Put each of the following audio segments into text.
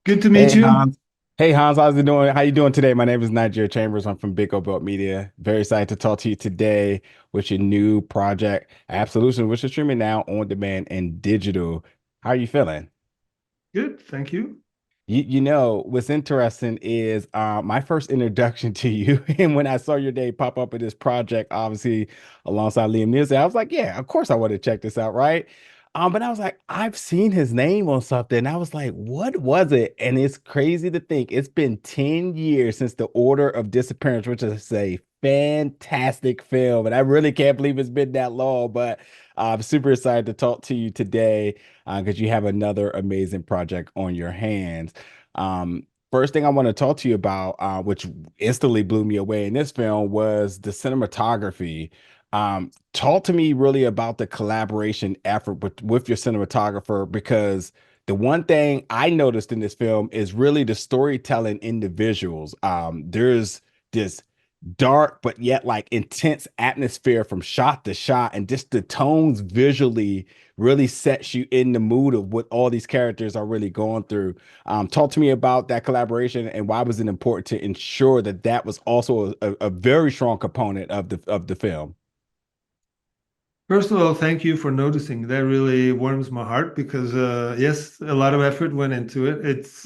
Good to meet Hey you. Hans. Hey Hans, how's it doing? How you doing today? My name is Nayr Chambers. I'm from Big O Belt Media. Very excited to talk to you today with your new project, Absolution, which is streaming now on demand and digital. How are you feeling? Good, thank you. What's interesting is my first introduction to you, and when I saw your name pop up in this project, obviously alongside Liam Neeson, I was like, yeah, of course I want to check this out, right? But I was like, I've seen his name on something. I was like, what was it? And it's crazy to think it's been 10 years since The Order of Disappearance, which is a fantastic film. And I really can't believe it's been that long, but I'm super excited to talk to you today because you have another amazing project on your hands. First thing I want to talk to you about, which instantly blew me away in this film, was the cinematography. Talk to me really about the collaboration effort with your cinematographer, because the one thing I noticed in this film is really the storytelling in the visuals. There's this dark but yet like intense atmosphere from shot to shot, and just the tones visually really sets you in the mood of what all these characters are really going through. Talk to me about that collaboration and why was it important to ensure that that was also a very strong component of the film. First of all, thank you for noticing. That really warms my heart because, yes, a lot of effort went into it. It's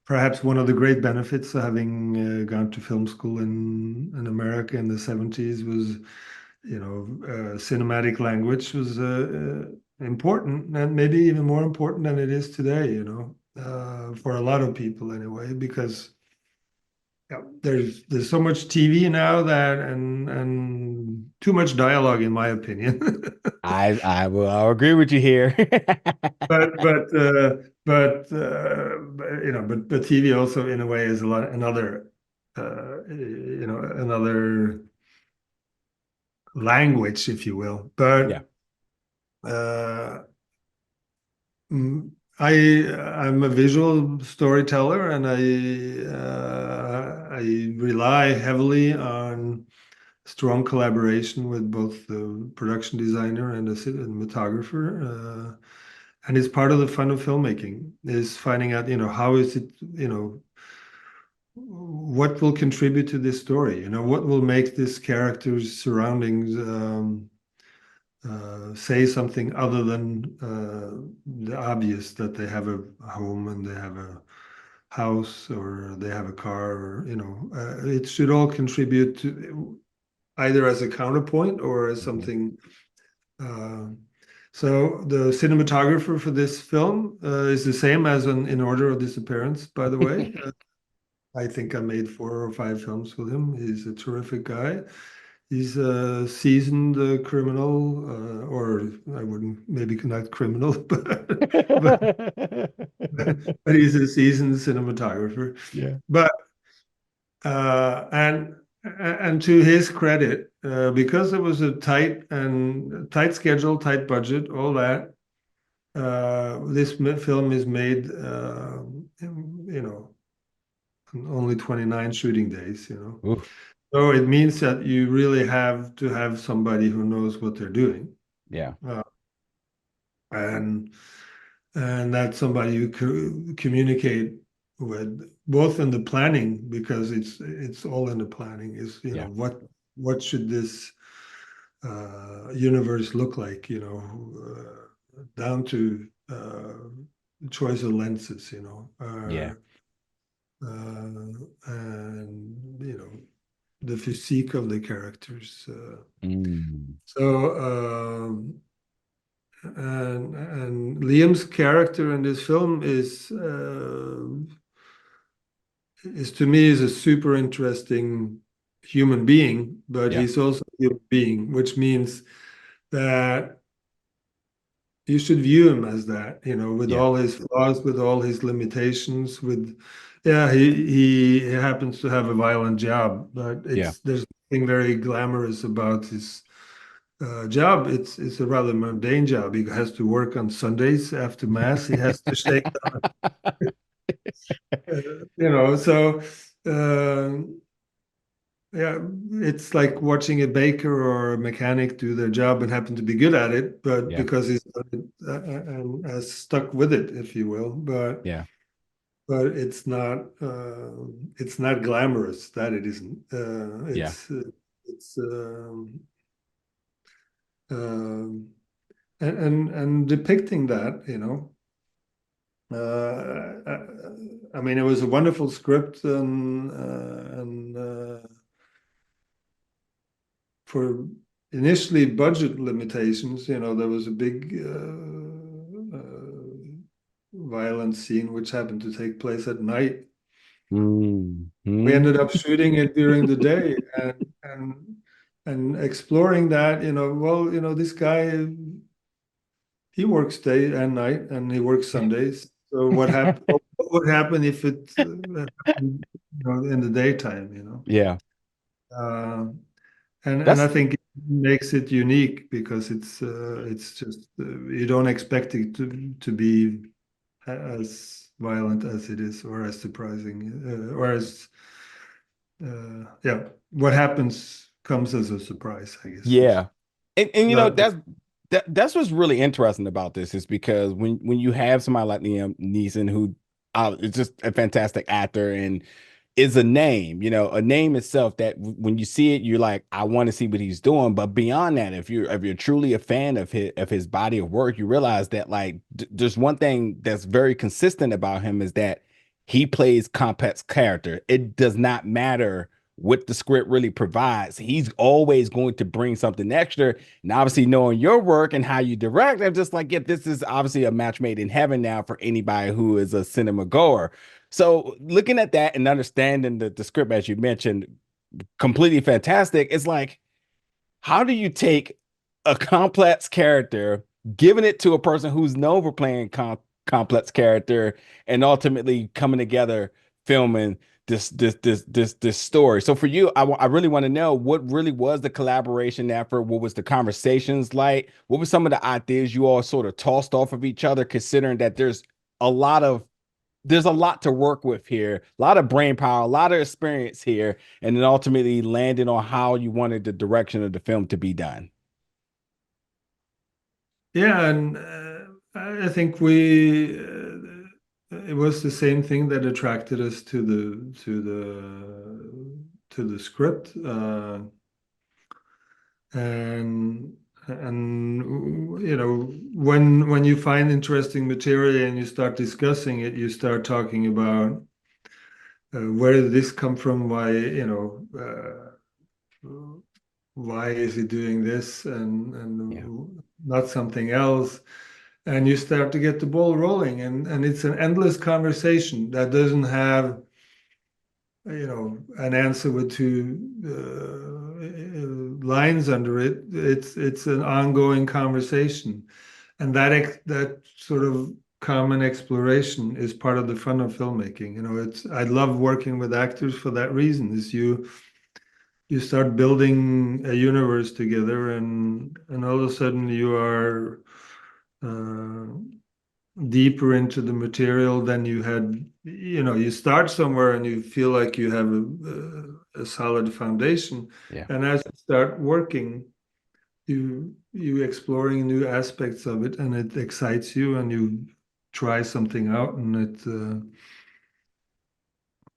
perhaps one of the great benefits of having gone to film school in America in the 70s was, cinematic language was important and maybe even more important than it is today, for a lot of people anyway, because yeah, there's so much TV now that and too much dialogue, in my opinion. I'll agree with you here. But TV also in a way is a lot another another language, if you will. Yeah. But uh, mm, I'm a visual storyteller, and I rely heavily on strong collaboration with both the production designer and the cinematographer. And it's part of the fun of filmmaking is finding out, how is it, what will contribute to this story, what will make this character's surroundings say something other than the obvious that they have a home and they have a house or they have a car or, it should all contribute to either as a counterpoint or as Mhm. something. Uh, so the cinematographer for this film is the same as in Order of Disappearance, by the way. I think I made 4 or 5 films with him. He's a terrific guy. He's a seasoned criminal, or I wouldn't maybe not criminal, but but he's a seasoned cinematographer. Yeah. But and to his credit, because it was a tight schedule, tight budget, all that, this film is made, in only 29 shooting days. Oof. So it means that you really have to have somebody who knows what they're doing, Yeah. uh, and and that's somebody you communicate with both in the planning because it's all in the planning is Yeah. what should this universe look like, down to choice of lenses, Yeah. and the physique of the characters. Mm. And Liam's character in this film is to me is a super interesting human being, but Yeah. he's also a human being, which means that you should view him as that, with Yeah. all his flaws, with all his limitations, with yeah, he happens to have a violent job, but Yeah. there's nothing very glamorous about his job. It's a rather mundane job. He has to work on Sundays after mass. He has to shake, so um, yeah, it's like watching a baker or a mechanic do their job and happen to be good at it, but Yeah. because he's done it, and has stuck with it, if you will. Yeah. But it's not glamorous. That it isn't. Yeah. It's um, and depicting that, I mean, it was a wonderful script, and for initially budget limitations, there was a big violent scene which happened to take place at night. We Mm-hmm. ended up shooting it during the day, and exploring that, well, this guy, he works day and night, and he works Sundays. So what would happen if it happened, in the daytime, Yeah. Uh, and I That's think it makes it unique because it's just you don't expect it to be as violent as it is, or as surprising, or as yeah, what happens comes as a surprise, I guess. It's yeah. And not the that's what's really interesting about this is because when you have somebody like Liam Neeson who is just a fantastic actor and is a name, a name itself that when you see it, you're like, I want to see what he's doing. But beyond that, if you're truly a fan of his body of work, you realize that like there's one thing that's very consistent about him is that he plays complex character. It does not matter what the script really provides. He's always going to bring something extra. And obviously, knowing your work and how you direct, I'm just like, yeah, this is obviously a match made in heaven now for anybody who is a cinema goer. So looking at that and understanding the script, as you mentioned, completely fantastic. It's like, how do you take a complex character, giving it to a person who's known for playing complex character, and ultimately coming together, filming this story? So for you, I really want to know what really was the collaboration effort. What was the conversations like? What were some of the ideas you all sort of tossed off of each other, considering that a lot of there's a lot to work with here, a lot of brain power, a lot of experience here, and then ultimately landing on how you wanted the direction of the film to be done. Yeah, and I think we it was the same thing that attracted us to the script, and when you find interesting material and you start discussing it, you start talking about where did this come from, why is he doing this, Yeah. and not something else, and you start to get the ball rolling, and it's an endless conversation that doesn't have an answer with two lines under it. It's an ongoing conversation, and that sort of common exploration is part of the fun of filmmaking. I love working with actors for that reason. Is you start building a universe together, and all of a sudden you are uh, deeper into the material than you had. You start somewhere and you feel like you have a solid foundation, Yeah. and as you start working, you exploring new aspects of it, and it excites you, and you try something out, and it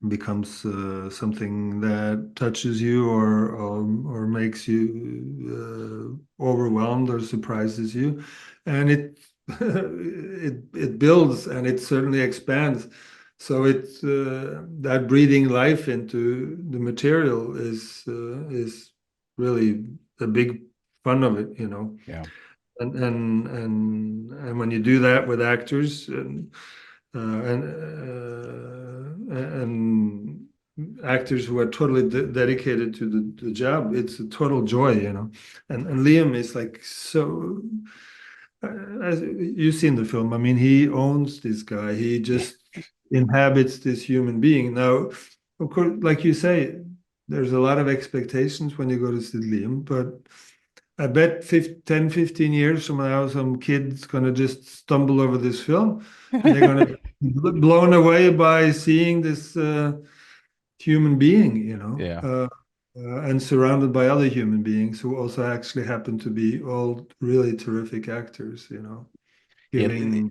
becomes something that touches you, or makes you overwhelmed or surprises you, and it it builds, and it certainly expands. So it's that breathing life into the material is really a big fun of it, Yeah. and when you do that with actors, and actors who are totally dedicated to the job, it's a total joy, and Liam is like so. As you've seen the film, I mean, he owns this guy. He just inhabits this human being. Now, of course, like you say, there's a lot of expectations when you go to see Liam, but I bet 10, 15 years from now, some kid's going to just stumble over this film, and they're going to be blown away by seeing this human being, Yeah. and surrounded by other human beings who also actually happen to be all really terrific actors, Yeah, giving.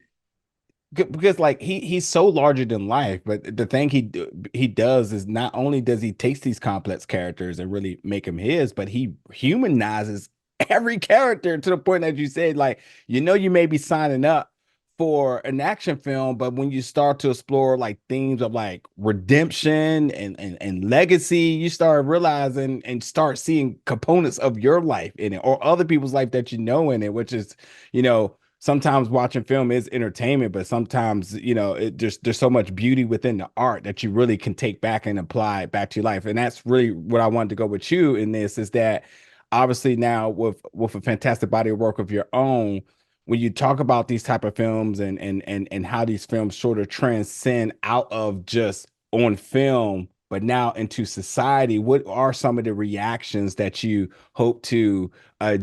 because like he's so larger than life, but the thing he does is not only does he takes these complex characters and really make them his, but he humanizes every character to the point that you said, like, you may be signing up for an action film, but when you start to explore like themes of like redemption and legacy, you start realizing and start seeing components of your life in it or other people's life that in it, which is, you know sometimes watching film is entertainment, but sometimes, it just there's so much beauty within the art that you really can take back and apply it back to your life. And that's really what I wanted to go with you in this is that obviously now with a fantastic body of work of your own, when you talk about these type of films and how these films sort of transcend out of just on film, but now into society, what are some of the reactions that you hope to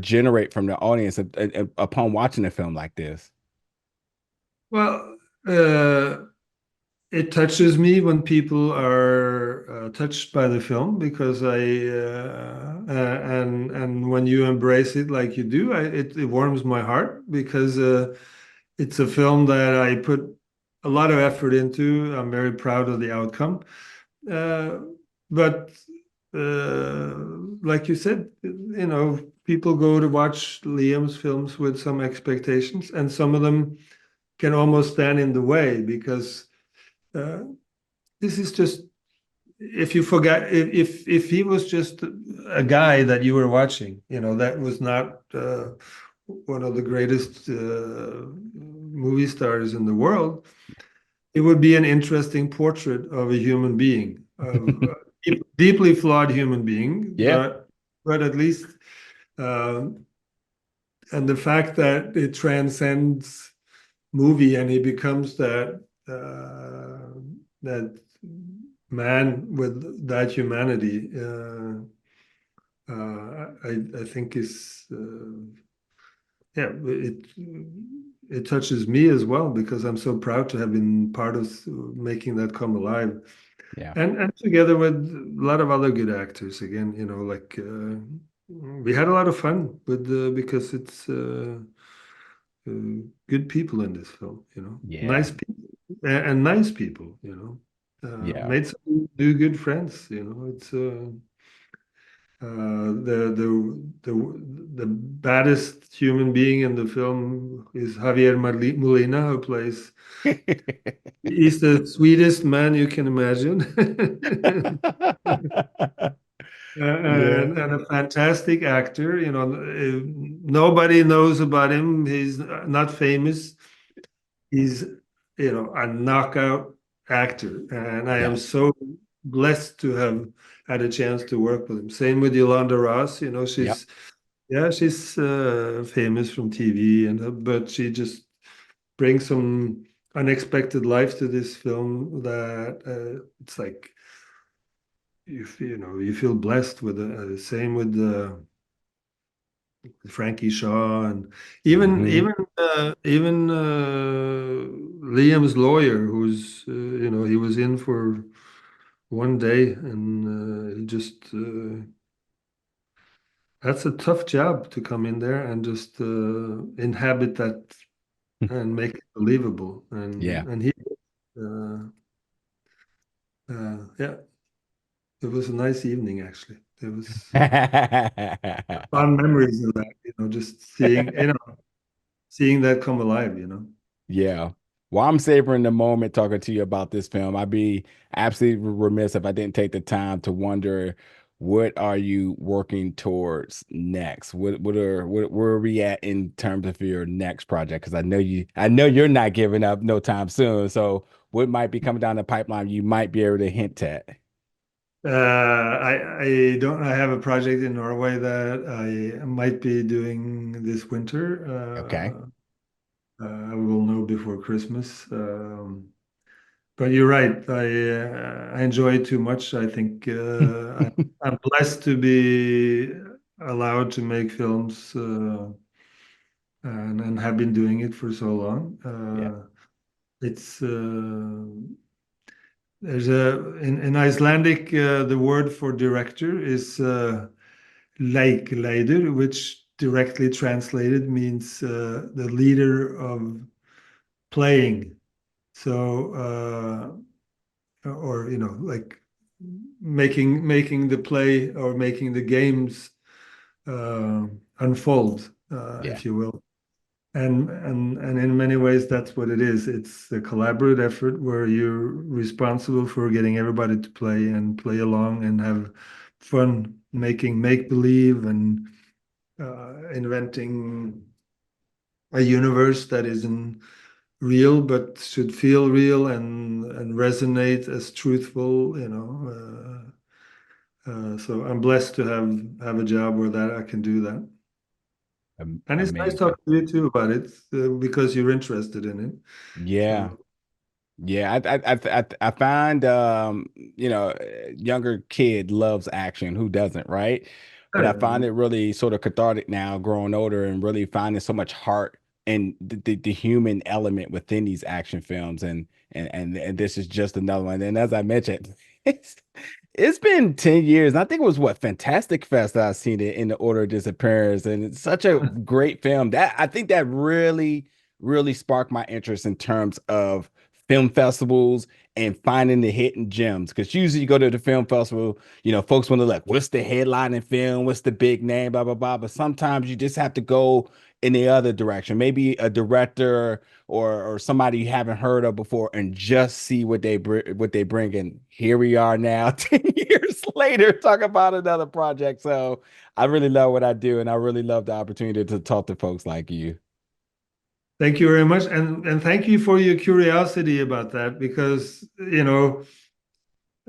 generate from the audience upon watching a film like this? Well, it touches me when people are touched by the film because and when you embrace it like you do, it warms my heart because it's a film that I put a lot of effort into. I'm very proud of the outcome. Uh, but uh, like you said, people go to watch Liam's films with some expectations, and some of them can almost stand in the way because uh, this is just if you forget if he was just a guy that you were watching, that was not one of the greatest movie stars in the world, it would be an interesting portrait of a human being, of a deeply flawed human being, Yeah. but at least and the fact that it transcends movie and he becomes that man with that humanity. I think is yeah, it touches me as well because I'm so proud to have been part of making that come alive, Yeah. and together with a lot of other good actors again, like we had a lot of fun with because it's good people in this film, Yeah. nice people and nice people, Yeah. made some new good friends, it's the baddest human being in the film is Javier Molina, who plays. He's the sweetest man you can imagine, Yeah. and a fantastic actor. Nobody knows about him. He's not famous. He's, a knockout actor, and I Yeah. am so blessed to have had a chance to work with him. Same with Yolanda Ross. Yep. she's famous from TV, but she just brings some unexpected life to this film that it's like you feel blessed with it. Same with Frankie Shaw and even Hmm. even Liam's lawyer, who's he was in for one day and he just that's a tough job to come in there and just inhabit that and make it believable Yeah. and he yeah, it was a nice evening actually. It was fond memories of that, just seeing that come alive. Yeah. Well, I'm savoring the moment talking to you about this film. I'd be absolutely remiss if I didn't take the time to wonder what are you working towards next? Where are we at in terms of your next project? Because I know you're not giving up no time soon. So what might be coming down the pipeline you might be able to hint at? I have a project in Norway that I might be doing this winter. Okay. I will know before Christmas. But you're right. I enjoy it too much. I think I'm blessed to be allowed to make films and have been doing it for so long. Yeah. It's there's a in Icelandic the word for director is leikleider, which directly translated means the leader of playing. So or like making the play or making the games unfold, Yeah. if you will. And in many ways, that's what it is. It's a collaborative effort where you're responsible for getting everybody to play and play along and have fun making make believe and inventing a universe that isn't real but should feel real and resonate as truthful. So I'm blessed to have a job where that I can do that. And it's nice Amazing. talking to you too about it because you're interested in it. Yeah. So Yeah, I find younger kid loves action. Who doesn't, right? But I find it really sort of cathartic now, growing older, and really finding so much heart and the human element within these action films. And this is just another one. And as I mentioned, it's it's been 10 years. And I think it was what Fantastic Fest that I seen it in the Order of Disappearance. And it's such a great film. That I think that really sparked my interest in terms of film festivals and finding the hidden gems. Because usually you go to the film festival, folks want to like, what's the headlining film? What's the big name? Blah, blah, blah. But sometimes you just have to go in the other direction. Maybe a director or somebody you haven't heard of before and just see what they bring. And here we are now, 10 years later, talk about another project. So I really love what I do, and I really love the opportunity to talk to folks like you. thank you very much, and thank you for your curiosity about that because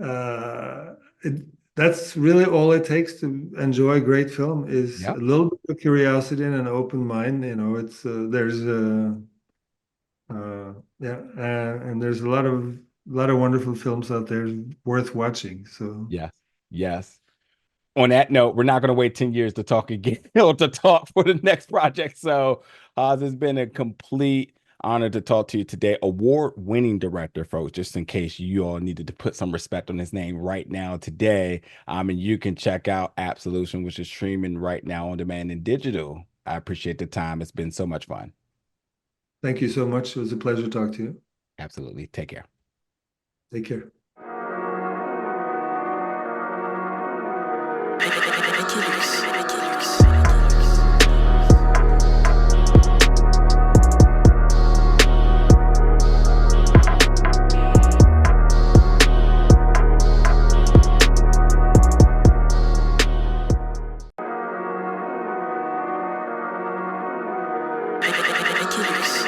uh, it, that's really all it takes to enjoy a great film is a Yep. little bit of curiosity and an open mind. It's there's yeah, and there's a lot of wonderful films out there worth watching. So Yes. Yes. On that note, we're not going to wait 10 years to talk again or to talk for the next project. So, it's been a complete honor to talk to you today. Award-winning director, folks, just in case you all needed to put some respect on his name right now today. And you can check out Absolution, which is streaming right now on demand and digital. I appreciate the time. It's been so much fun. thank you so much. It was a pleasure to talk to you. Absolutely. Take care. Take care. Reconnect.